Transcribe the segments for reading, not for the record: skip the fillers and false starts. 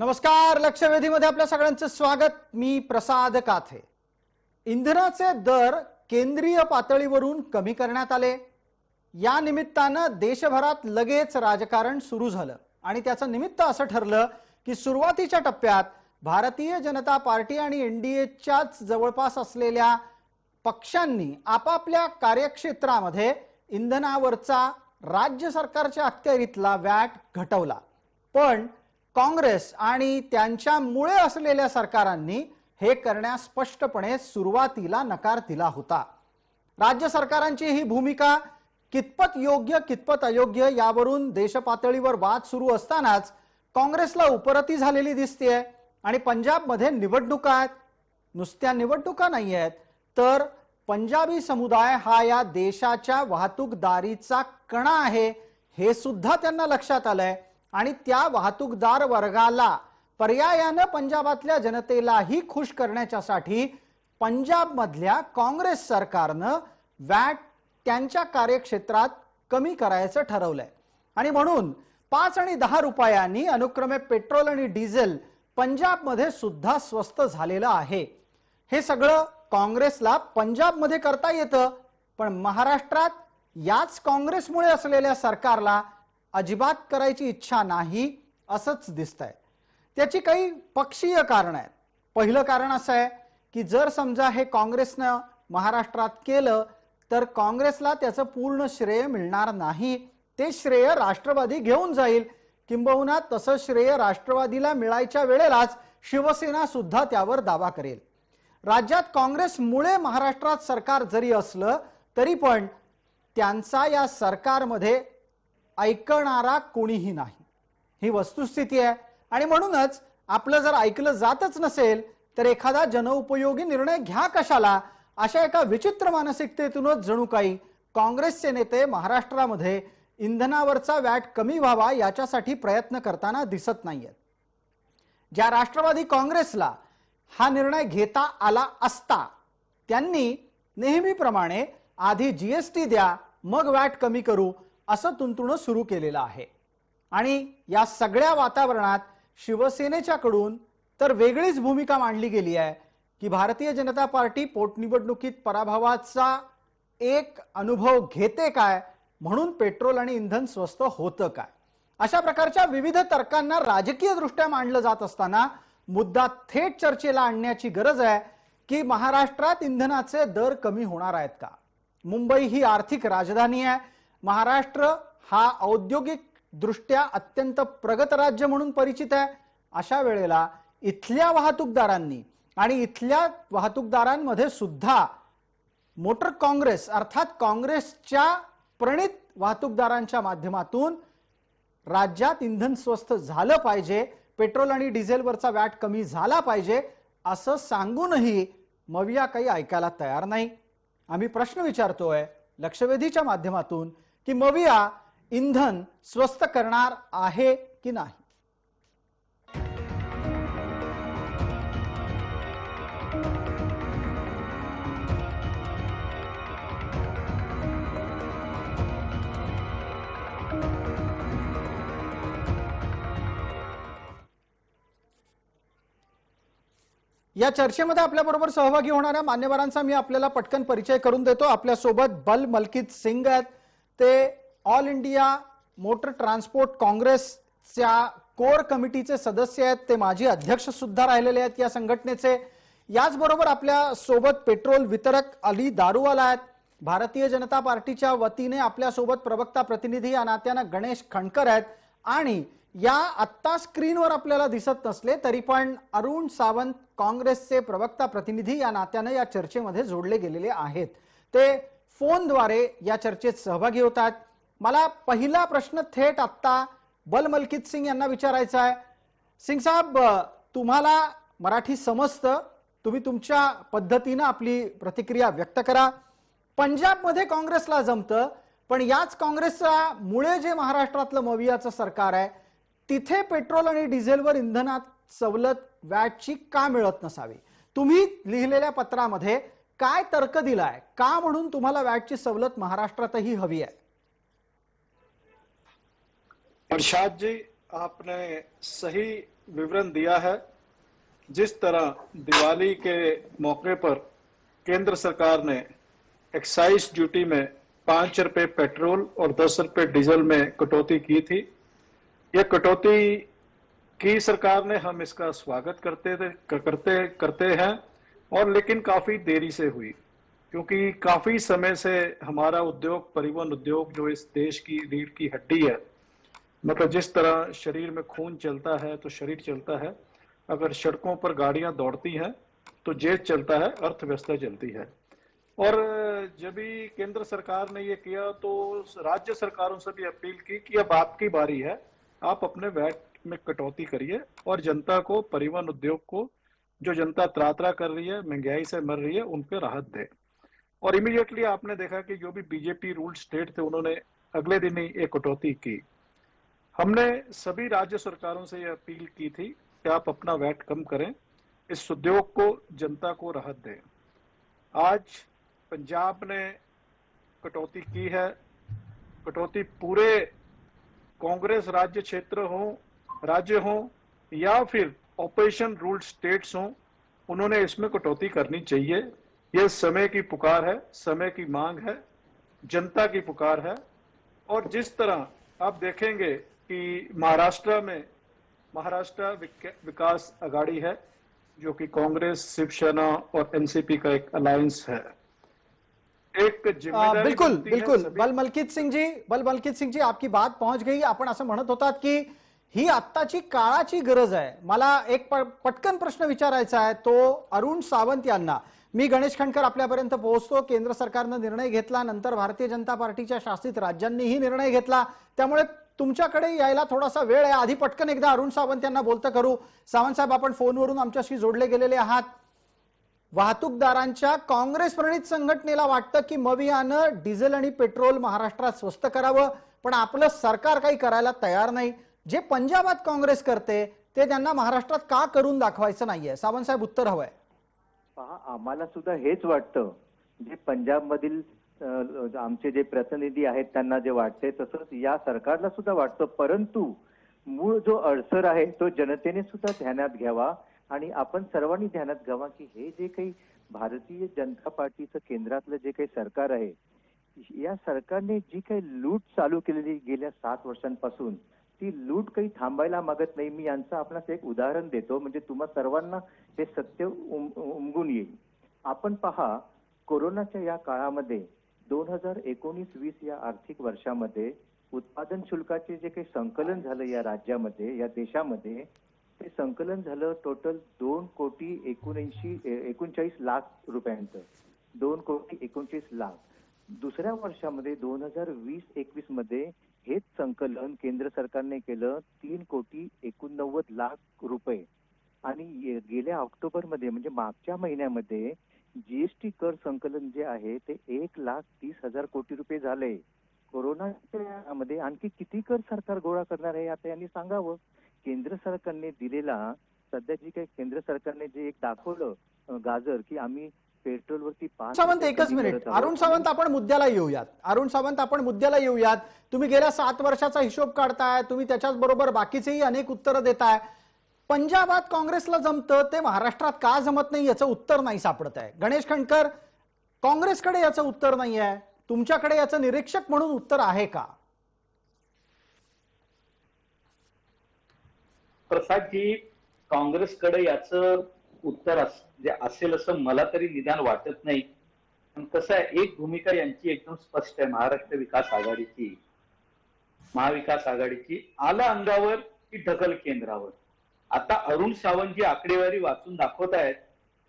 नमस्कार. लक्षवेधीमध्ये आपल्या सगळ्यांचं स्वागत. मी प्रसाद काथे. इंधनाचे दर केंद्रीय पातळीवरून कमी करण्यात आले. या निमित्तानं देशभरात लगेच राजकारण सुरू झालं आणि त्याचं निमित्त असं ठरलं की सुरुवातीच्या टप्प्यात भारतीय जनता पार्टी आणि एनडीएच्याच जवळपास असलेल्या पक्षांनी आपापल्या कार्यक्षेत्रामध्ये इंधनावरचा राज्य सरकारच्या अखत्यारीतला व्हॅट घटवला. पण काँग्रेस आणि त्यांच्यामुळे असलेल्या सरकारांनी हे करण्यास स्पष्टपणे सुरुवातीला नकार दिला होता. राज्य सरकारांची ही भूमिका कितपत योग्य कितपत अयोग्य यावरून देशपातळीवर वाद सुरू असतानाच काँग्रेसला उपरती झालेली दिसतेय. आणि पंजाबमध्ये निवडणुका आहेत. नुसत्या निवडणुका नाही आहेत तर पंजाबी समुदाय हा या देशाच्या वाहतूकदारीचा कणा आहे हे सुद्धा त्यांना लक्षात आलंय. आणि त्या वाहतूकदार वर्गाला पर्यायाने पंजाबातल्या जनतेलाही खुश करण्यासाठी पंजाबमधल्या काँग्रेस सरकारनं व्हॅट त्यांच्या कार्यक्षेत्रात कमी करायचं ठरवलंय. आणि म्हणून 5 आणि 10 रुपयांनी अनुक्रमे पेट्रोल आणि डिझेल पंजाबमध्ये सुद्धा स्वस्त झालेलं आहे. हे सगळं काँग्रेसला पंजाबमध्ये करता येतं, पण महाराष्ट्रात याच काँग्रेसमुळे असलेल्या सरकारला अजिबात करायची इच्छा नाही असंच दिसतंय. त्याची काही पक्षीय कारण आहेत. पहिलं कारण असं आहे की जर समजा हे काँग्रेसनं महाराष्ट्रात केलं तर काँग्रेसला त्याचं पूर्ण श्रेय मिळणार नाही. ते श्रेय राष्ट्रवादी घेऊन जाईल. किंबहुना तसं श्रेय राष्ट्रवादीला मिळायच्या वेळेलाच शिवसेना सुद्धा त्यावर दावा करेल. राज्यात काँग्रेसमुळे महाराष्ट्रात सरकार जरी असलं तरी पण त्यांचा या सरकारमध्ये ऐकणारा कोणीही नाही. ही वस्तुस्थिती आहे. आणि म्हणूनच आपलं जर ऐकलं जातच नसेल तर एखादा जनउपयोगी निर्णय घ्या कशाला, अशा एका विचित्र मानसिकतेतूनच जणू काही काँग्रेसचे नेते महाराष्ट्रामध्ये इंधनावरचा व्हॅट कमी व्हावा याच्यासाठी प्रयत्न करताना दिसत नाहीयेत. ज्या राष्ट्रवादी काँग्रेसला हा निर्णय घेता आला असता त्यांनी नेहमीप्रमाणे आधी जीएसटी द्या मग व्हॅट कमी करू असं तुंतुणं सुरू केलेलं आहे. आणि या सगळ्या वातावरणात शिवसेनेच्याकडून तर वेगळीच भूमिका मांडली गेली आहे की भारतीय जनता पार्टी पोटनिवडणुकीत पराभवाचा एक अनुभव घेते काय, म्हणून पेट्रोल आणि इंधन स्वस्त होतं काय, अशा प्रकारच्या विविध तर्कांना राजकीय दृष्ट्या मांडलं जात असताना मुद्दा थेट चर्चेला आणण्याची गरज आहे की महाराष्ट्रात इंधनाचे दर कमी होणार आहेत का. मुंबई ही आर्थिक राजधानी आहे. महाराष्ट्र हा औद्योगिक दृष्ट्या अत्यंत प्रगत राज्य म्हणून परिचित आहे. अशा वेळेला इथल्या वाहतूकदारांनी आणि इथल्या वाहतूकदारांमध्ये सुद्धा मोटर काँग्रेस अर्थात काँग्रेसच्या प्रणित वाहतूकदारांच्या माध्यमातून राज्यात इंधन स्वस्त झालं पाहिजे, पेट्रोल आणि डिझेलवरचा व्हॅट कमी झाला पाहिजे असं सांगूनही मविया काही ऐकायला तयार नाही. आम्ही प्रश्न विचारतोय लक्षवेधीच्या माध्यमातून की मविया इंधन स्वस्त करणार आहे की नाही. या चर्चेमध्ये आपल्याबरोबर सहभागी होणाऱ्या मान्यवरांचा मी आपल्याला पटकन परिचय करून देतो. आपल्यासोबत बल मलकित सिंग आहेत. ते ऑल इंडिया मोटर ट्रान्सपोर्ट काँग्रेसच्या कोर कमिटीचे सदस्य आहेत. ते माजी अध्यक्ष सुद्धा राहिलेले आहेत या संघटनेचे. याचबरोबर आपल्या सोबत पेट्रोल वितरक अली दारूवाला आहेत. भारतीय जनता पार्टीच्या वतीने आपल्यासोबत प्रवक्ता प्रतिनिधी या नात्यानं गणेश खणकर आहेत. आणि या आत्ता स्क्रीनवर आपल्याला दिसत नसले तरी पण अरुण सावंत काँग्रेसचे प्रवक्ता प्रतिनिधी या नात्यानं या चर्चेमध्ये जोडले गेलेले आहेत. ते फोनद्वारे या चर्चेत सहभागी होतात. मला पहिला प्रश्न थेट आत्ता बल मलकित सिंग यांना विचारायचा आहे. सिंग साहेब, तुम्हाला मराठी समजतं, तुम्ही तुमच्या पद्धतीने आपली प्रतिक्रिया व्यक्त करा. पंजाबमध्ये काँग्रेसला जमतं, पण याच काँग्रेसच्या मुळे जे महाराष्ट्रातलं मवियाचं सरकार आहे तिथे पेट्रोल आणि डिझेलवर इंधनात सवलत व्हॅटची का मिळत नसावी. तुम्ही लिहिलेल्या पत्रामध्ये काय तर्क दिलाय, का म्हणून तुम्हाला व्हॅटची सवलत महाराष्ट्रातही हवी आहे? प्रसाद जी, आपने सही विवरण दिया है। जिस तरह दिवाली के मौके पर केंद्र सरकार ने एक्साइज ड्यूटी में 5 रुपए पेट्रोल और 10 रुपए डीजल में कटौती की थी, यह कटौती की सरकार ने, हम इसका स्वागत करते हैं। और लेकिन काफी देरी से हुई, क्योंकि काफी समय से हमारा उद्योग, परिवहन उद्योग, जो इस देश की रीढ़ की हड्डी है, मतलब जिस तरह शरीर में खून चलता है तो शरीर चलता है, अगर सड़कों पर गाड़ियां दौड़ती हैं तो देश चलता है, अर्थव्यवस्था चलती है। और जब भी केंद्र सरकार ने ये किया तो राज्य सरकारों से भी अपील की कि अब आपकी बारी है, आप अपने वैट में कटौती करिए और जनता को, परिवहन उद्योग को, जो जनता त्रात्रा कर रही है, महंगाई से मर रही है, उन पे राहत दे। और इमीडिएटली आपने देखा कि जो भी बीजेपी रूल्ड स्टेट थे, उन्होंने अगले दिन ही एक कटौती की। हमने सभी राज्य सरकारों से यह अपील की थी कि आप अपना वैट कम करें, इस उद्योग को, जनता को राहत दें। आज पंजाब ने कटौती की है। कटौती पूरे कांग्रेस राज्य क्षेत्र हो, राज्य हो या फिर ऑपरेशन रूल्ड स्टेट्स हो, उन्होंने इसमें कटौती करनी चाहिए। यह समय की पुकार है, समय की मांग है, जनता की पुकार है। और जिस तरह आप देखेंगे कि महाराष्ट्र विकास आघाड़ी है, जो कि कांग्रेस, शिवसेना और एनसीपी का एक अलायंस है। एक जिम्मेदारी बिल्कुल बनती है बिल्कुल सभी। बलमलकीत सिंग जी, आपकी बात पहुंच गई। आपण असं म्हणत होतात की ही आत्ताची काळाची गरज आहे। मला एक पटकन प्रश्न विचारायचा आहे, तो अरुण सावंत यांना। मी गणेश खंडकर आपल्यापर्यंत पोहोचतो। केंद्र सरकारने निर्णय घेतला, नंतर भारतीय जनता पार्टीच्या शासित राज्यांनीही निर्णय घेतला, त्यामुळे तुमच्याकडे यायला थोडासा वेळ आहे। आधी पटकन एकदा अरुण सावंत यांना बोलतं करू। सावंत साहेब, आपण फोनवरून आमच्याशी जोडले गेलेले आहात। वाहतूकदारांच्या काँग्रेस प्रणित संघटनेला वाटतं की मवियानं डिझेल आणि पेट्रोल महाराष्ट्रात स्वस्त करावं, पण आपलं सरकार काही करायला तयार नाही। जे पंजाबात काँग्रेस करते ते त्यांना महाराष्ट्रात का करून दाखवायचं नाहीये? सावंत साहेब, उत्तर हवंय। पहा, आम्हाला सुद्धा हेच वाटतं, जे पंजाब मधील आमचे जे प्रतिनिधी आहेत त्यांना जे वाटते तसंच या सरकारला सुद्धा वाटतं, परंतु मूळ जो अडसर आहे तो जनतेने सुद्धा ध्यानात घ्यावा आणि आपण सर्वांनी ध्यानात घ्यावा की हे जे काही भारतीय जनता पार्टीचं केंद्रातलं जे काही सरकार आहे, या सरकारने जी काही लूट चालू केलेली गेल्या 7 वर्षांपासून, ती लूट काही थांबायला मागत नाही। मी यांचं आपणास एक उदाहरण देतो, म्हणजे तुम्हा सर्वांना हे सत्य उमगून येईल। आपण पहा, कोरोनाच्या या काळामध्ये 2019-20 या आर्थिक वर्षामध्ये उत्पादन शुल्काचे जे काही संकलन झालं या राज्यामध्ये, या देशामध्ये, ते संकलन झालं टोटल 2,39 लाख रुपयांचं। 2,39 लाख। दुसऱ्या वर्षामध्ये 2020-21 मध्ये हेच संकलन केंद्र सरकारने केलं 3,89 लाख रुपये। आणि गेल्या ऑक्टोबर मध्ये, म्हणजे मागच्या महिन्यामध्ये, जीएसटी कर संकलन जे आहे ते 1,30,000 कोटी रुपये झाले। कोरोनाच्या मध्ये आणखी किती कर सरकार गोळा करणार आहे आता यांनी सांगावं। केंद्र सरकारने दिलेला, सध्या जी काही केंद्र सरकारने जे एक दाखवलं गाजर, की आम्ही पेट्रोलवरती 5 सावंत, एकच मिनिट। अरुण सावंत, आपण मुद्द्याला येऊयात। अरुण सावंत, आपण मुद्द्याला येऊयात। तुम्ही गेल्या 7 वर्षाचा हिशोब काढताय, तुम्ही त्याच्याच बरोबर बाकीचेही अनेक उत्तरं देताय। पंजाबात काँग्रेसला जमतं, ते महाराष्ट्रात का जमत नाही याचं उत्तर नाही सापडत आहे। गणेश खंडकर, काँग्रेसकडे याचं उत्तर नाही आहे, तुमच्याकडे याचं निरीक्षक म्हणून उत्तर आहे का? प्रसाद जी, काँग्रेसकडे याचं उत्तर असेल असं मला तरी निदान वाटत नाही। पण कसं आहे, एक भूमिका यांची एकदम स्पष्ट आहे, महाराष्ट्र विकास आघाडीची, महाविकास आघाडीची। आला अंगावर की ढकल केंद्रावर। आता अरुण सावंत जी आकडेवारी वाचून दाखवत आहेत,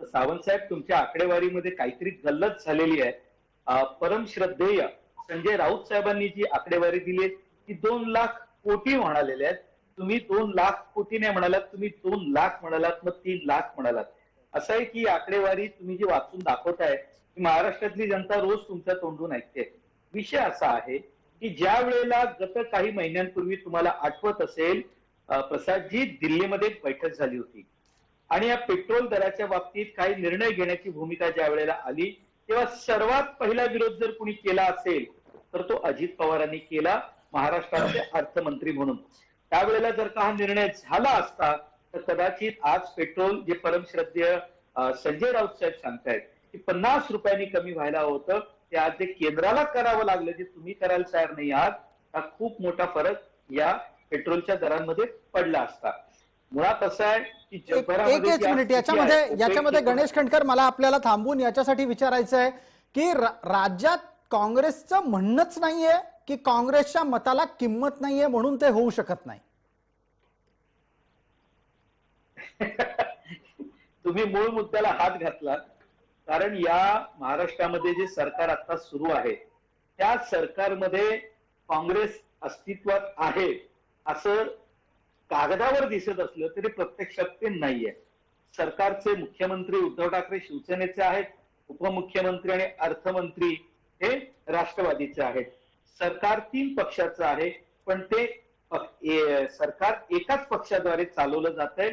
तर सावंत साहेब, तुमच्या आकडेवारीमध्ये काहीतरी गल्लत झालेली आहे। परमश्रद्धेय संजय राऊत साहेबांनी जी आकडेवारी दिली ती 2 लाख कोटी म्हणालेले आहेत। तुम्ही 2 लाख कोटी नाही म्हणालात, तुम्ही 2 लाख म्हणालात, मग 3 लाख म्हणालात। असं आहे की आकडेवारी तुम्ही जी वाचून दाखवताय ती महाराष्ट्रातली जनता रोज तुमच्या तोंडून ऐकते। विषय असा आहे की ज्या वेळेला गत काही महिन्यांपूर्वी, तुम्हाला आठवत असेल प्रसादजी, दिल्लीमध्ये एक बैठक झाली होती आणि या पेट्रोल दराच्या बाबतीत काही निर्णय घेण्याची भूमिका ज्या वेळेला आली, तेव्हा सर्वात पहिला विरोध जर कुणी केला असेल तर तो अजित पवारांनी केला, महाराष्ट्राचे अर्थमंत्री म्हणून। त्यावेळेला जर का हा निर्णय झाला असता तर कदाचित आज पेट्रोल जे परमश्रद्धेय संजय राऊत साहेब सांगतायत की 50 रुपयांनी कमी व्हायला होतं, ते आज जे केंद्राला करावं लागलं, जे तुम्ही करायला तयार नाही आहात, हा खूप मोठा फरक या पेट्रोलच्या दरांमध्ये पडला असता. मुळात असं आहे की एक जगभरामध्ये एकच जी आज मिनिट स्थिती आहे, याच्यामध्ये OPEC गणेश खंडकर, मला आपल्याला थांबून याच्यासाठी विचारायचं आहे की राज्यात काँग्रेसचं म्हणणंच नाहीये की काँग्रेसच्या मताला किंमत नाहीये म्हणून ते होऊ शकत नाही? तुम्ही मूळ मुद्द्याला हात घातला. कारण या महाराष्ट्रामध्ये जे सरकार आता सुरू आहे, त्या सरकारमध्ये काँग्रेस अस्तित्वात आहे असं कागदावर दिसत असलं तरी प्रत्यक्षात ते नाहीये. सरकारचे मुख्यमंत्री उद्धव ठाकरे शिवसेनेचे आहेत, उपमुख्यमंत्री आणि अर्थमंत्री हे राष्ट्रवादीचे आहेत. सरकार 3 पक्षाचं आहे, पण ते सरकार एकाच पक्षाद्वारे चालवलं जात आहे.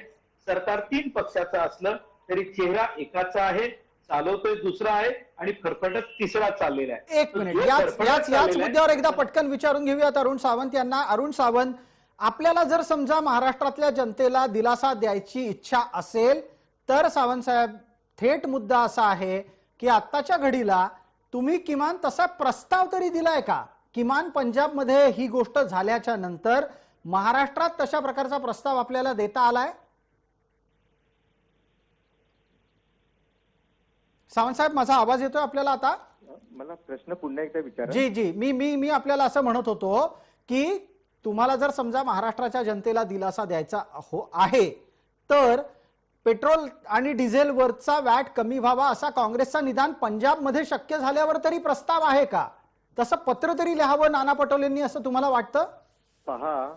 सरकार 3 पक्षाचं असलं तरी चेहरा एकाचा आहे, चालवतोय दुसरा आहे आणि फरफटत तिसरा चाललेला आहे. एक मिनिट, याच मुद्द्यावर एकदा पटकन विचारून घेऊयात अरुण सावंत यांना. अरुण सावंत, आपल्याला जर समजा महाराष्ट्रातल्या जनतेला दिलासा द्यायची इच्छा असेल तर सावंत साहेब, थेट मुद्दा असा आहे की आत्ताच्या घडीला तुम्ही किमान तसा प्रस्ताव तरी दिलाय का? किमान पंजाबमध्ये ही गोष्ट झाल्याच्या नंतर महाराष्ट्रात तशा प्रकारचा प्रस्ताव आपल्याला देता आलाय? सावंत साहेब, माझा आवाज येतोय आपल्याला आता? मला प्रश्न पुन्हा एकदा विचारा. जी, मी आपल्याला असं म्हणत होतो की तुम्हाला जर समजा महाराष्ट्राच्या जनतेला दिलासा द्यायचा आहे तर पेट्रोल आणि डिझेलवरचा वॅट कमी व्हावा असा काँग्रेसचा निदान पंजाबमध्ये शक्य झाल्यावर तरी प्रस्ताव आहे का? तसं पत्र तरी लिहावं नाना पटोलेंनी असं तुम्हाला वाटतं? पहा,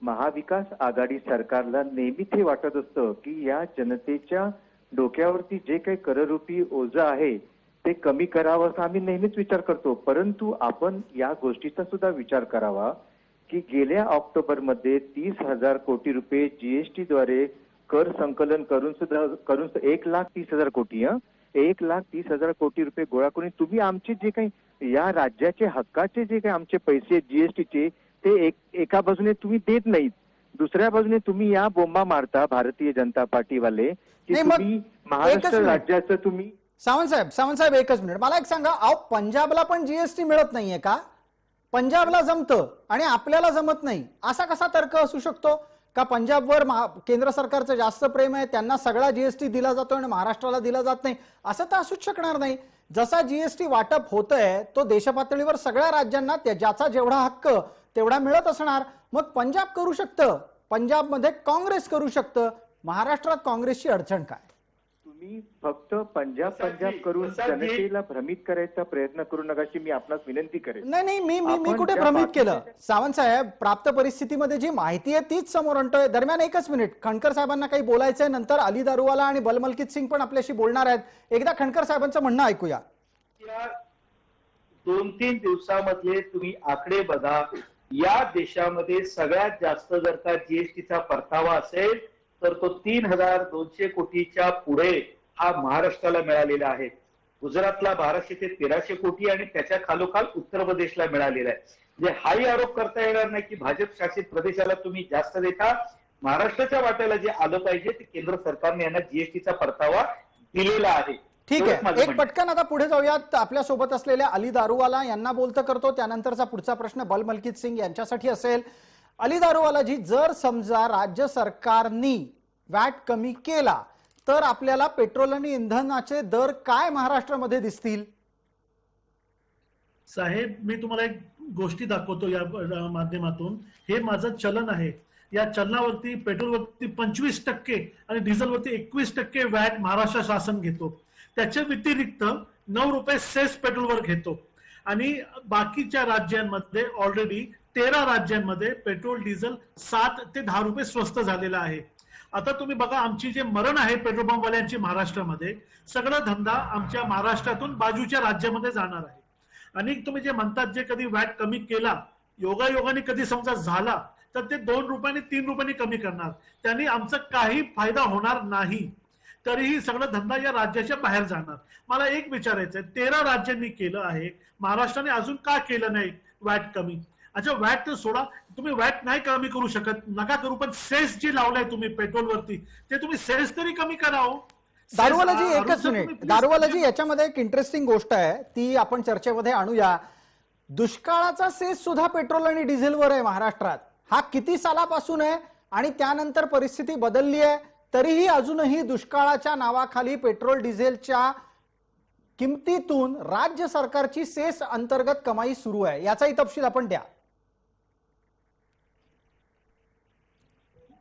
महाविकास आघाडी सरकारला नेहमीच हे वाटत असतं की या जनतेच्या डोक्यावरती जे काही कररूपी ओझं आहे ते कमी करावं असा आम्ही नेहमीच विचार करतो. परंतु आपण या गोष्टीचा सुद्धा विचार करावा की गेल्या ऑक्टोबरमध्ये 30,000 कोटी रुपये जीएसटी द्वारे कर संकलन करून 1,30,000 कोटी 1,30,000 कोटी रुपये गोळा करून तुम्ही आमचे जे काही या राज्याचे हक्काचे जे काही आमचे पैसे जीएसटीचे ते एका बाजूने तुम्ही देत नाहीत, दुसऱ्या बाजूने तुम्ही या बोंबा मारता भारतीय जनता पार्टीवाले की तुम्ही महाराष्ट्र राज्याचं तुम्ही. सावंत साहेब एकच मिनिट, मला एक सांगा, अहो पंजाबला पण जीएसटी मिळत नाहीये का? पंजाबला जमतं आणि आपल्याला जमत नाही, असा कसा तर्क असू शकतो? का पंजाबवर केंद्र सरकारचं जास्त प्रेम आहे, त्यांना सगळा जीएसटी दिला जातो आणि महाराष्ट्राला दिला जात नाही, असं तर असूच शकणार नाही. जसा जीएसटी वाटप होतंय तो देशपातळीवर सगळ्या राज्यांना ज्याचा जेवढा हक्क तेवढा मिळत असणार. मग पंजाब करू शकतं, पंजाबमध्ये काँग्रेस करू शकतं, महाराष्ट्रात काँग्रेसची अडचण काय? तुम्ही फक्त पंजाब करून जनतेला भ्रमित करायचा प्रयत्न करू नका अशी मी आपणास विनंती करेन. नाही, मी कुठे भ्रमित केलं? सावंत साहेब, प्राप्त परिस्थितीमध्ये जी माहिती आहे तीच समोर आणतोय. दरम्यान एकच मिनिट, खंडकर साहेबांना काही बोलायचंय, नंतर अली दारूवाला आणि बलमलकीत सिंग पण आपल्याशी बोलणार आहेत. एकदा खंडकर साहेबांचं म्हणणं ऐकूया. 2-3 दिवसामध्ये तुम्ही आकडे बघा, या देशामध्ये सगळ्यात जास्त जर का जीएसटीचा परतावा असेल तर तो 3,200 कोटीच्या पुढे हा महाराष्ट्राला मिळालेला आहे. गुजरातला 1200 ते 1300 कोटी आणि त्याच्या खालोखाल उत्तर प्रदेशला मिळालेला आहे. म्हणजे हाही आरोप करता येणार नाही की भाजप शासित प्रदेशाला तुम्ही जास्त देता. महाराष्ट्राच्या वाट्याला जे आलं पाहिजे ते केंद्र सरकारने यांना जीएसटीचा परतावा दिलेला आहे. ठीक आहे, एक पटकन आता पुढे जाऊयात. आपल्या सोबत असलेल्या अली दारूवाला यांना बोलतं करतो, त्यानंतरचा पुढचा प्रश्न बलमलकीत सिंग यांच्यासाठी असेल. अली दारूवालाजी, जर समजा राज्य सरकारनी वॅट कमी केला तर आपल्याला पेट्रोल आणि इंधनाचे दर काय महाराष्ट्रामध्ये दिसतील? साहेब, मी तुम्हाला एक गोष्टी दाखवतो या माध्यमातून. हे माझं चलन आहे. या चलनावरती पेट्रोलवरती 25% आणि डिझेलवरती 21% वॅट महाराष्ट्र शासन घेतो. त्याच्या व्यतिरिक्त 9 रुपये सेस पेट्रोलवर घेतो आणि बाकीच्या राज्यांमध्ये ऑलरेडी 13 राज्यांमध्ये पेट्रोल डिझेल 7 ते 10 रुपये स्वस्त झालेला आहे. आता तुम्ही बघा, आमची जे मरण आहे पेट्रोल पंपवाल्यांची महाराष्ट्रामध्ये, सगळा धंदा आमच्या महाराष्ट्रातून बाजूच्या राज्यामध्ये जाणार आहे. आणि तुम्ही जे म्हणतात जे कधी वॅट कमी केला, योगायोगाने कधी समजा झाला तर ते 2 रुपयांनी 3 रुपयांनी कमी करणार, त्यांनी आमचा काही फायदा होणार नाही. तरीही सगळा धंदा या राज्याच्या बाहेर जाणार. मला एक विचारायचं आहे, 13 राज्यांनी केलं आहे, महाराष्ट्राने अजून का केलं नाही वॅट कमी? अच्छा वॅट तर सोडा, तुम्ही वॅट नाही कमी करू शकत, नका करू, पण सेस जे लावलंय तुम्ही पेट्रोलवरती ते तुम्ही सेस तरी कमी करा हो. दारूवालाजी अरुण एकच सर, मिनिट, तुम्ही please दारूवालाजी याच्यामध्ये एक इंटरेस्टिंग गोष्ट आहे, ती आपण चर्चेमध्ये आणूया. दुष्काळाचा सेस सुद्धा पेट्रोल आणि डिझेलवर आहे महाराष्ट्रात. हा किती सालापासून आहे आणि त्यानंतर परिस्थिती बदलली आहे, तरीही अजूनही दुष्काळाच्या नावाखाली पेट्रोल डिझेलच्या किमतीतून राज्य सरकारची सेस अंतर्गत कमाई सुरू आहे. याचाही तपशील आपण द्या.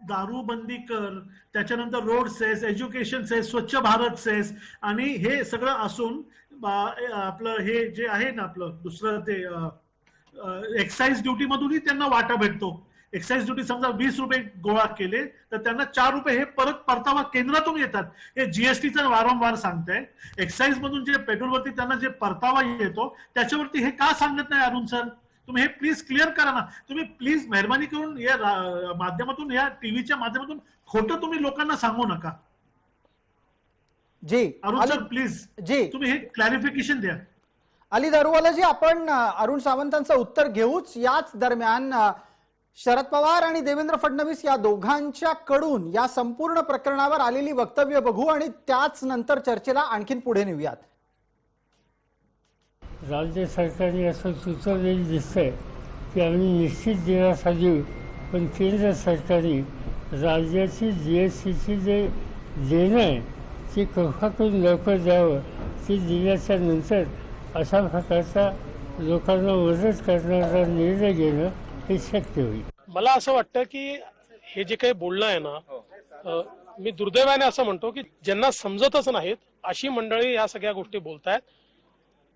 दारू बंदी कर, त्याच्यानंतर रोड सेस, एज्युकेशन सेस, स्वच्छ भारत सेस, आणि हे सगळं असून आपलं हे जे आहे ना आपलं दुसरं ते एक्साइज ड्युटी मधूनही त्यांना वाटा भेटतो. एक्साइज ड्युटी समजा 20 रुपये गोळा केले तर त्यांना 4 रुपये हे परत परतावा केंद्रातून येतात. हे जीएसटीचं वारंवार सांगताय. एक्साइज मधून जे पेट्रोलवरती त्यांना जे परतावा येतो त्याच्यावरती हे का सांगत नाही अरुण सर? तुम्ही हे प्लीज क्लिअर करा ना. तुम्ही प्लीज मेहरबानी करून या माध्यमातून, या टीव्हीच्या माध्यमातून खोटं तुम्ही लोकांना सांगू नका. जी अरुण सर प्लीज जी तुम्ही हे क्लॅरिफिकेशन द्या. अली दारूवालाजी, आपण अरुण सावंतांचं उत्तर घेऊच. याच दरम्यान शरद पवार आणि देवेंद्र फडणवीस या दोघांच्या कडून या संपूर्ण प्रकरणावर आलेली वक्तव्य बघू आणि त्याच नंतर चर्चेला आणखीन पुढे नेऊयात. राज्य सरकारने असं सुचवलेलं दिसतंय की आम्ही निश्चित दिलासा देऊ, पण केंद्र सरकारने राज्याची GSTची जे देणं आहे ते कृपाकरून लवकर द्यावं. ते दिल्याच्या नंतर अशा प्रकारचा लोकांना मदत करणारा निर्णय घेणं हे शक्य होईल. मला असं वाटतं की हे जे काही बोलणं आहे ना, मी दुर्दैवाने असं म्हणतो की ज्यांना समजतच नाहीत अशी मंडळी या सगळ्या गोष्टी बोलतायत.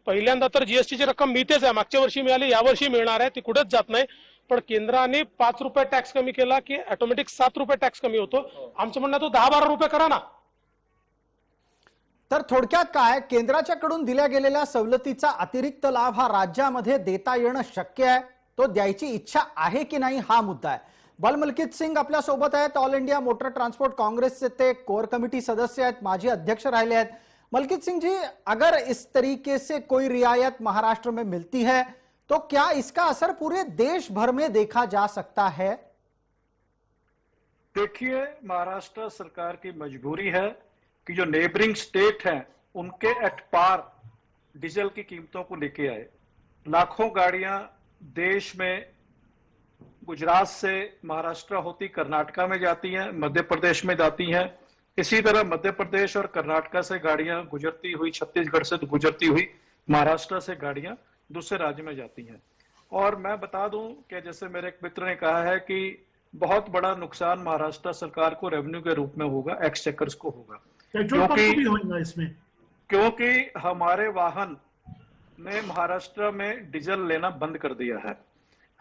पहिल्यांदा तर जीएसटीची रक्कम मिळतेच आहे, मागच्या वर्षी मिळाली, यावर्षी मिळणार आहे, ती कुठेच जात नाही. पण केंद्राने 5 रुपये टॅक्स कमी केला की ऑटोमॅटिक 7 रुपये टॅक्स कमी होतो. आमचं म्हणणं तो 10-12 रुपये करा ना. तर थोडक्यात काय, केंद्राच्याकडून दिल्या गेलेल्या सवलतीचा अतिरिक्त लाभ हा राज्यामध्ये देता येणं शक्य आहे, तो द्यायची इच्छा आहे की नाही हा मुद्दा आहे. बलमलकीत सिंग आपल्या सोबत आहेत. All India motor transport congress से ते कोर कमेटी सदस्य आहेत, माजी अध्यक्ष रहे हैं. मलकीत सिंह जी, अगर इस तरीके से कोई रियायत महाराष्ट्र में मिलती है तो क्या इसका असर पूरे देश भर में देखा जा सकता है? देखिए, महाराष्ट्र सरकार की मजबूरी है कि जो नेबरिंग स्टेट हैं उनके एट पार डीजल की कीमतों को लेके आए. लाखों गाड़ियां देश में गुजरात से महाराष्ट्र होती कर्नाटका में जाती हैं, मध्य प्रदेश में जाती हैं. इसी तरह मध्य प्रदेश और कर्नाटका से गाड़ियां गुजरती हुई, छत्तीसगढ़ से गुजरती हुई महाराष्ट्र से गाड़ियां दूसरे राज्य में जाती हैं. और मैं बता दूं कि जैसे मेरे एक मित्र ने कहा है कि बहुत बड़ा नुकसान महाराष्ट्र सरकार को रेवेन्यू के रूप में होगा, एक्सचेकर्स को होगा, पेट्रोल पंप भी होगा इसमें, क्योंकि हमारे वाहन ने महाराष्ट्र में डीजल लेना बंद कर दिया है.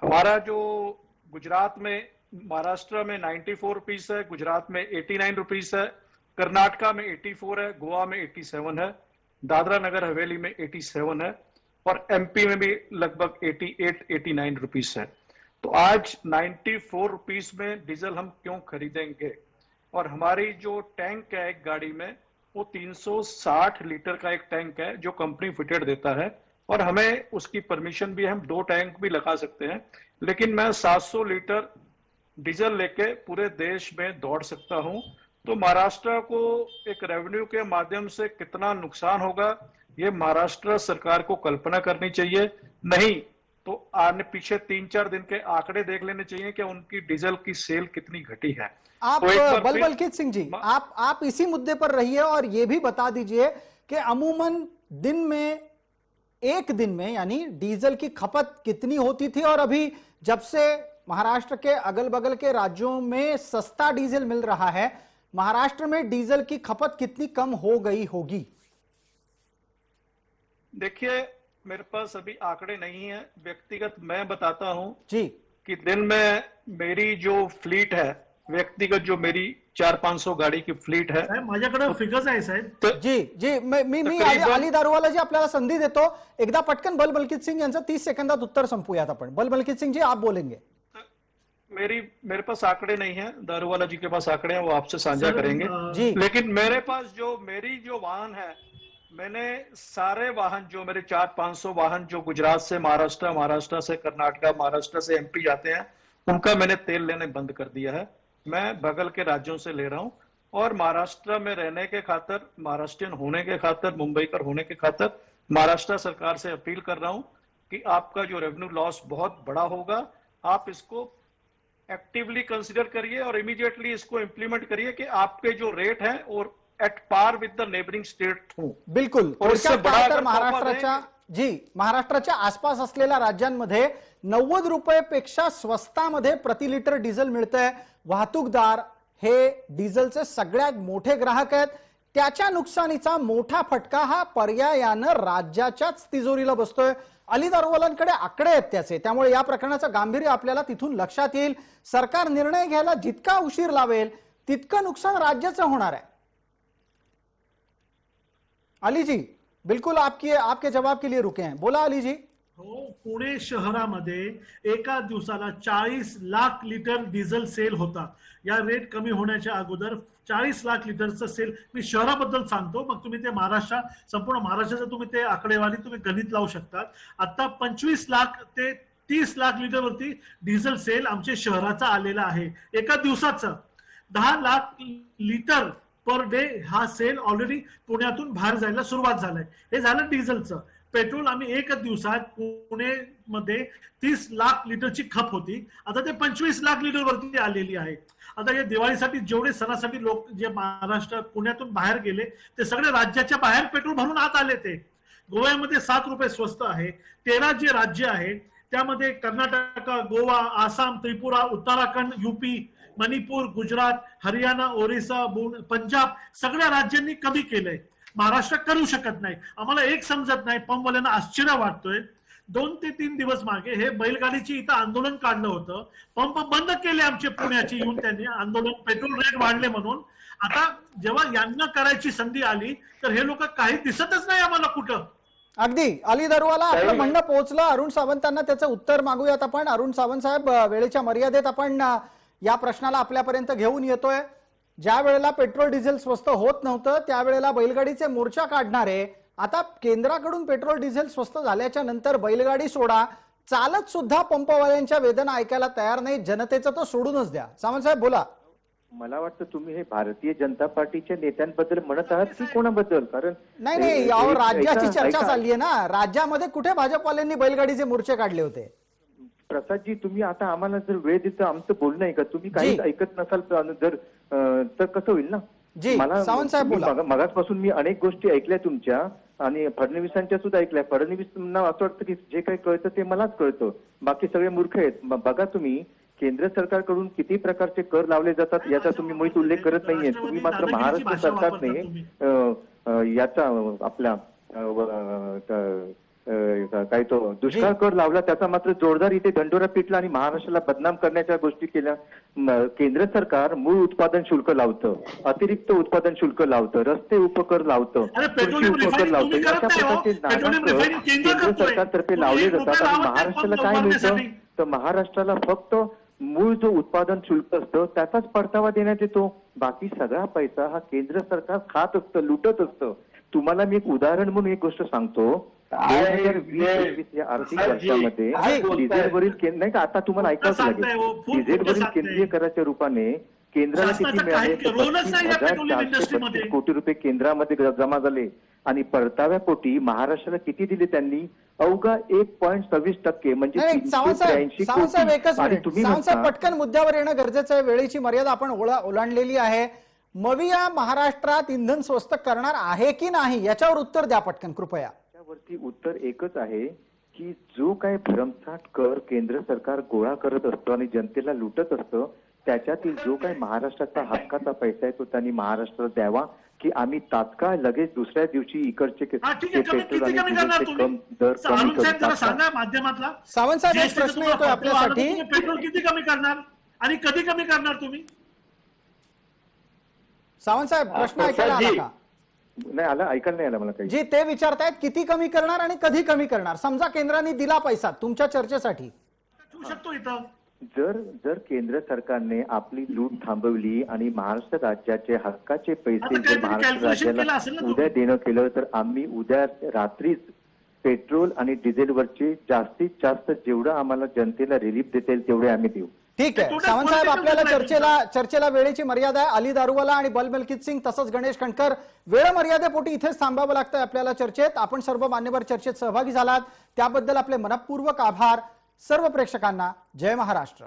हमारा जो गुजरात में, महाराष्ट्र में 94 रुपीस है, गुजरात में 89 रुपीस है, कर्नाटका में 84 है, गोवा में 87 है, दादरा नगर हवेली में 87 है और एमपी में भी लगभग 88-89 रुपीस है. तो आज 94 रुपीस में डीजल हम क्यों खरीदेंगे? और हमारी जो टैंक है एक गाड़ी में वो 360 लीटर का एक टैंक है जो कंपनी फिटेड देता है और हमें उसकी परमिशन भी है, हम 2 टैंक भी लगा सकते हैं. लेकिन मैं 700 लीटर डीजल लेके पूरे देश में दौड़ सकता हूं. तो महाराष्ट्र को एक रेवेन्यू के माध्यम से कितना नुकसान होगा ये महाराष्ट्र सरकार को कल्पना करनी चाहिए. नहीं तो आने पीछे 3-4 दिन के आंकड़े देख लेने चाहिए कि उनकी डीजल की सेल कितनी घटी है. आप तो एक बार फिर- बलमलकीत सिंह जी, आप इसी मुद्दे पर रहिए और ये भी बता दीजिए कि अमूमन एक दिन में यानी डीजल की खपत कितनी होती थी और अभी जब से महाराष्ट्र के अगल बगल के राज्यों में सस्ता डीजल मिल रहा है, महाराष्ट्र में डीजल की खपत कितनी कम हो गई होगी? देखिए, मेरे पास अभी आंकड़े नहीं है. व्यक्तिगत मैं बताता हूं जी कि दिन में मेरी जो फ्लीट है, व्यक्तिगत जो मेरी 400-500 गाड़ी की फ्लीट है, साहेब माझ्याकडे फिगर्स आहे साहेब. तो जी मी तकरीबन- अली दारूवाला जी आपल्याला संधी देतो. एकदा पटकन बलमलकीत सिंग यांचं 30 सेकंदात उत्तर संपूयात आपण. बलमलकीत सिंग जी, आप बोलेंगे. मेरे पास आंकड़े नहीं है. दारूवाला जी के पास आंकड़े हैं, वो आपसे साझा सर, करेंगे. जी लेकिन मेरे पास जो मेरी जो वाहन है मैंने सारे वाहन जो मेरे 400-500 वाहन जो गुजरात से महाराष्ट्र, महाराष्ट्र से कर्नाटक, महाराष्ट्र से एमपी जाते हैं, उनका मैंने तेल लेने बंद कर दिया है। मैं बगल के राज्यों से ले रहा हूं और महाराष्ट्र में रहने के खातिर, महाराष्ट्रियन होने के खातिर, मुंबईकर होने के खातिर महाराष्ट्र सरकार से अपील कर रहा हूं कि आपका जो रेवेन्यू लॉस बहुत बड़ा होगा, आप इसको एक्टिवली कंसीडर करिए और इमीडिएटली इसको इंप्लीमेंट करिए कि आपके जो रेट हैं और at par with the neighbouring state हो। बिलकुल. और इससे थोडक्यात बड़ा काय तर अगर महाराष्ट्राच्या महाराष्ट्राच्या आसपास असलेल्या राज्यांमध्ये 90 रुपयेपेक्षा स्वस्तामध्ये प्रति लिटर डिझेल मिळतंय. वाहतूकदार हे डिझेलचे सगळ्यात मोठे ग्राहक आहेत. त्याच्या नुकसानीचा मोठा फटका हा पर्यायानं राज्याच्याच तिजोरीला बसतोय. अली दारूवालांकडे आकडे आहेत त्याचे, त्यामुळे या प्रकरणाचं गांभीर्य आपल्याला तिथून लक्षात येईल. सरकार निर्णय घ्यायला जितका उशीर लावेल तितकं नुकसान राज्याचं होणार आहे. अली जी, बिल्कुल आपके जवाब के लिए रुके हैं. बोला अली जी. हो, पुणे शहरामध्ये एका दिवसाला 40 लाख लिटर डिझेल सेल होता. या रेट कमी होण्याच्या अगोदर 40 लाख लिटरचं सेल, मी शहराबद्दल सांगतो, मग तुम्ही ते महाराष्ट्र, संपूर्ण महाराष्ट्राचं तुम्ही ते आकडेवारी तुम्ही गणित लावू शकतात. आता 25 लाख ते 30 लाख लिटरवरती डिझेल सेल आमच्या शहराचा आलेला आहे. एका दिवसाचा 10 लाख लिटर पर डे हा सेल ऑलरेडी पुण्यातून बाहेर जायला सुरुवात झालाय. हे झालं डिझेलचं. पेट्रोल आम्ही एकच दिवसात पुणेमध्ये 30 लाख लिटरची खप होती, आता ते 25 लाख लिटर वरती आलेली आहे. आता या दिवाळीसाठी जेवढे सणासाठी लोक जे महाराष्ट्र पुण्यातून बाहेर गेले ते सगळे राज्याच्या बाहेर पेट्रोल भरून आत आले. ते गोव्यामध्ये 7 रुपये स्वस्त आहे. 13 जे राज्य आहेत त्यामध्ये कर्नाटक, गोवा, आसाम, त्रिपुरा, उत्तराखंड, यूपी, मणिपूर, गुजरात, हरियाणा, ओरिसा, पंजाब सगळ्या राज्यांनी कमी केलंय. महाराष्ट्र करू शकत नाही. आम्हाला एक समजत नाही, पंपवाल्यांना आश्चर्य वाटतोय. 2 ते 3 दिवस मागे हे बैलगाडीची इथं आंदोलन काढलं होतं. पंप बंद केले आमचे पुण्याचे येऊन त्यांनी आंदोलन, पेट्रोल रेट वाढले म्हणून. आता जेव्हा यांना करायची संधी आली तर हे लोक काही दिसतच नाही आम्हाला कुठं. अगदी अली दारूवाला आपलं म्हणणं पोहोचलं. अरुण सावंतांना त्याचं उत्तर मागूयात आपण. अरुण सावंत साहेब, वेळेच्या मर्यादेत आपण या प्रश्नाला आपल्यापर्यंत घेऊन येतोय. ज्या वेळेला पेट्रोल डिझेल स्वस्त होत नव्हतं त्यावेळेला बैलगाडीचे मोर्चा काढणारे आता केंद्राकडून पेट्रोल डिझेल स्वस्त झाल्याच्या नंतर बैलगाडी सोडा, चालत सुद्धा पंपवाल्यांच्या वेदना ऐकायला तयार नाही. जनतेचं तो सोडूनच द्या. सावंत साहेब बोला. मला वाटतं तुम्ही हे भारतीय जनता पार्टीच्या नेत्यांबद्दल म्हणत आहात की कोणाबद्दल? कारण नाही, यावर राज्याची चर्चा चालली आहे ना. राज्यामध्ये कुठे भाजपवाल्यांनी बैलगाडीचे मोर्चे काढले होते? प्रसादजी, तुम्ही आता आम्हाला जर वेळ देता आमचं बोलणं आहे का? तुम्ही काहीच ऐकत नसाल जर तर कसं होईल ना. मला सावंत साहेब बोला. मगाचपासून मी अनेक गोष्टी ऐकल्या तुमच्या आणि फडणवीसांच्या सुद्धा ऐकल्या. फडणवीसांना असं वाटतं की जे काही कळतं ते मलाच कळतं, बाकी सगळे मूर्ख आहेत. बघा तुम्ही केंद्र सरकारकडून किती प्रकारचे कर लावले जातात याचा तुम्ही मुळीच उल्लेख करत नाहीये. तुम्ही मात्र महाराष्ट्र सरकारने याचा आपला काय तो दुष्काळ कर लावला, त्याचा मात्र जोरदार इथे दंडोरा पिटला आणि महाराष्ट्राला बदनाम करण्याच्या गोष्टी केल्या. केंद्र सरकार मूळ उत्पादन शुल्क लावतं, अतिरिक्त उत्पादन शुल्क लावतं, रस्ते उपकर लावतं, कृषी उपकर लावतं. अशा प्रकारचे नाना केंद्र सरकारतर्फे लावले जातात आणि महाराष्ट्राला काय मिळतं तर महाराष्ट्राला फक्त मूळ जो उत्पादन शुल्क असतं त्याचाच परतावा देण्यात येतो. बाकी सगळा पैसा हा केंद्र सरकार खात असतं, लुटत असतं. तुम्हाला मी एक उदाहरण म्हणून एक गोष्ट सांगतो. 2020-21 या आर्थिक वर्षामध्ये डिझेलवरील नाही का, आता तुम्हाला ऐकावंच लागेल, डिझेलवरील केंद्रीय कराच्या रूपाने केंद्राला किती मिळाले? 35,435 कोटी रुपये केंद्रामध्ये जमा झाले आणि परताव्या पोटी महाराष्ट्राला किती दिले त्यांनी? अवघा 1.26%, म्हणजे 383 एकच मिनिट. सावंत साहेब, पटकन मुद्द्यावर येणं गरजेचं आहे. वेळेची मर्यादा आपण ओलांडलेली आहे. मविया महाराष्ट्रात इंधन स्वस्त करणार आहे की नाही याच्यावर उत्तर द्या पटकन कृपया. त्यावरती उत्तर एकच आहे की जो काय भरमसाठ कर केंद्र सरकार गोळा करत असतं आणि जनतेला लुटत असतं त्याच्यातील जो काही महाराष्ट्राचा हक्काचा पैसा आहे तो त्यांनी महाराष्ट्राला द्यावा, की आम्ही तात्काळ लगेच दुसऱ्या दिवशी इकडचे पेट्रोल आणि डिझेलचे दर कमी करू. माध्यमातला सावंत साहेब, एक प्रश्न येतोय आपल्यासाठी. पेट्रोल किती कमी करणार आणि कधी कमी करणार तुम्ही? सावंत साहेब, प्रश्न ऐकायला आला का? नाही आला, ऐकायला नाही आला मला काही. जी ते विचारतायत किती कमी करणार आणि कधी कमी करणार. समजा केंद्राने दिला पैसा तुमच्या चर्चेसाठी. ठेवू शकतो इथं. जर केंद्र सरकारने आपली लूट थांबवली आणि महाराष्ट्र राज्याचे हक्काचे पैसे आता जर काहीतरी महाराष्ट्र calculation केलं राज्याला असेल ना तुम्ही? उद्या देणं केलं तर आम्ही उद्या रात्रीच पेट्रोल आणि डिझेलवरचे जास्तीत जास्त जेवढं आम्हाला जनतेला रिलीफ देता येईल तेवढे आम्ही देऊ. ठीक आहे total सावंत साहेब, political आपल्याला will आहे चर्चेला वेळेची मर्यादा आहे. अली दारुवाला आणि बलमलकीत सिंग तसंच गणेश खंडकर, वेळ मर्यादेपोटी इथेच थांबावं लागतंय आपल्याला चर्चेत. आपण सर्व मान्यवर चर्चेत सहभागी झालात त्याबद्दल आपले मनपूर्वक आभार. सर्व प्रेक्षकांना जय महाराष्ट्र.